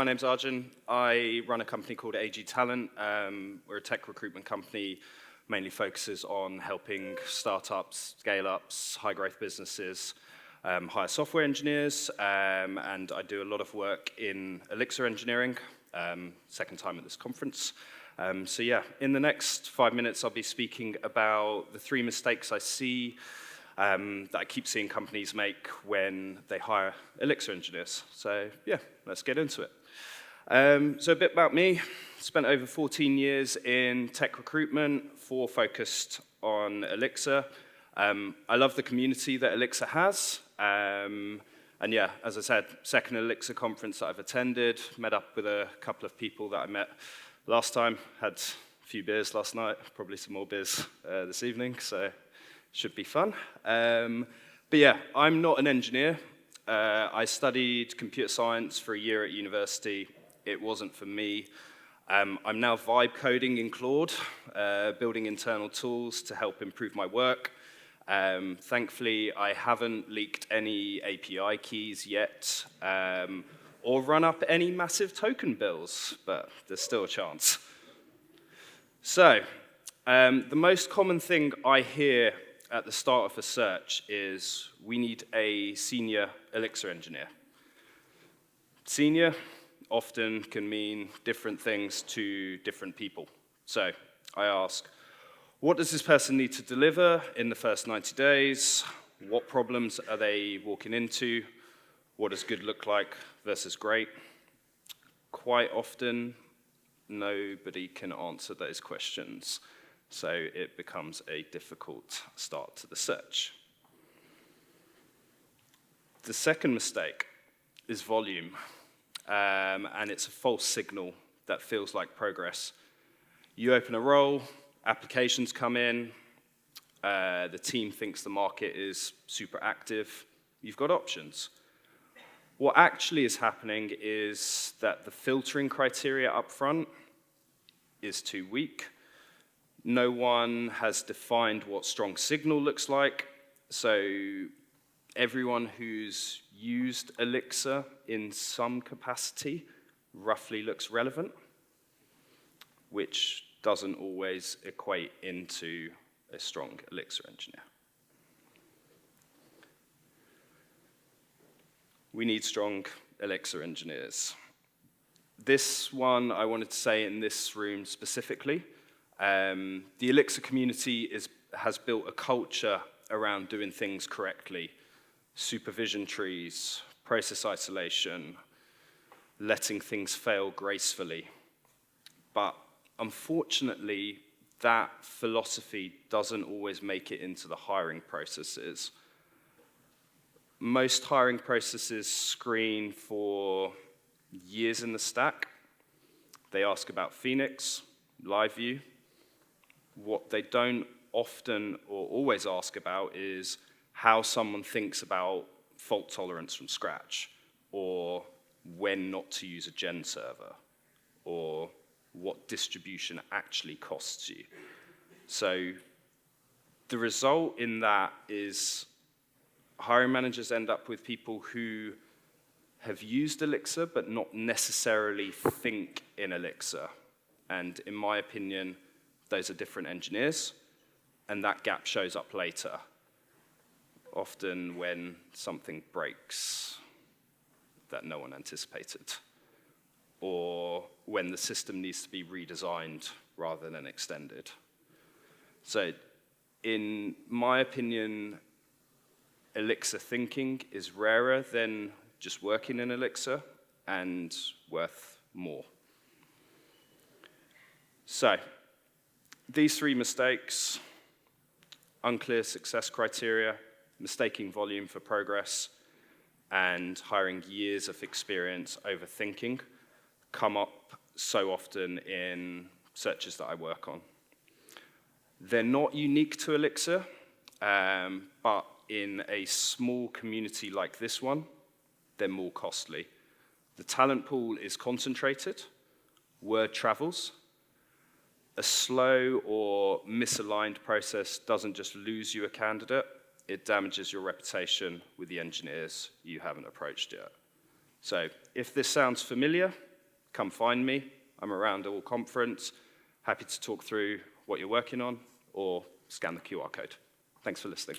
my name's Arjun. I run a company called AG Talent. We're a tech recruitment company, mainly focuses on helping startups, scale-ups, high-growth businesses hire software engineers, and I do a lot of work in Elixir engineering, second time at this conference. So yeah, in the next 5 minutes, I'll be speaking about the 3 mistakes I see that I keep seeing companies make when they hire Elixir engineers. So yeah, let's get into it. So a bit about me. Spent over 14 years in tech recruitment, 4 focused on Elixir. I love the community that Elixir has. And yeah, as I said, second Elixir conference that I've attended, met up with a couple of people that I met last time, had a few beers last night, probably some more beers this evening, so should be fun. But yeah, I'm not an engineer. I studied computer science for a year at university. It wasn't for me. I'm now vibe coding in Claude, building internal tools to help improve my work. Thankfully, I haven't leaked any API keys yet, or run up any massive token bills, but there's still a chance. So, the most common thing I hear at the start of a search is, we need a senior Elixir engineer. Senior often can mean different things to different people. So, I ask, what does this person need to deliver in the first 90 days? What problems are they walking into? What does good look like versus great? Quite often, nobody can answer those questions, so it becomes a difficult start to the search. The second mistake is volume, and it's a false signal that feels like progress. You open a role, applications come in, the team thinks the market is super active, you've got options. What actually is happening is that the filtering criteria up front is too weak. No one has defined what strong signal looks like, so everyone who's used Elixir in some capacity roughly looks relevant, which doesn't always equate into a strong Elixir engineer. We need strong Elixir engineers. This one I wanted to say in this room specifically. The Elixir community has built a culture around doing things correctly. Supervision trees, process isolation, letting things fail gracefully. But unfortunately, that philosophy doesn't always make it into the hiring processes. Most hiring processes screen for years in the stack. They ask about Phoenix, live view. What they don't often or always ask about is how someone thinks about fault tolerance from scratch, or when not to use a gen server, or what distribution actually costs you. So the result in that is hiring managers end up with people who have used Elixir but not necessarily think in Elixir. And in my opinion, those are different engineers, and that gap shows up later, often when something breaks that no one anticipated, or when the system needs to be redesigned rather than extended. So in my opinion, Elixir thinking is rarer than just working in Elixir and worth more. So these 3 mistakes: unclear success criteria, mistaking volume for progress, and hiring years of experience over thinking, come up so often in searches that I work on. They're not unique to Elixir, but in a small community like this one, they're more costly. The talent pool is concentrated, word travels. A slow or misaligned process doesn't just lose you a candidate, it damages your reputation with the engineers you haven't approached yet. So if this sounds familiar, come find me. I'm around all conference. Happy to talk through what you're working on or scan the QR code. Thanks for listening.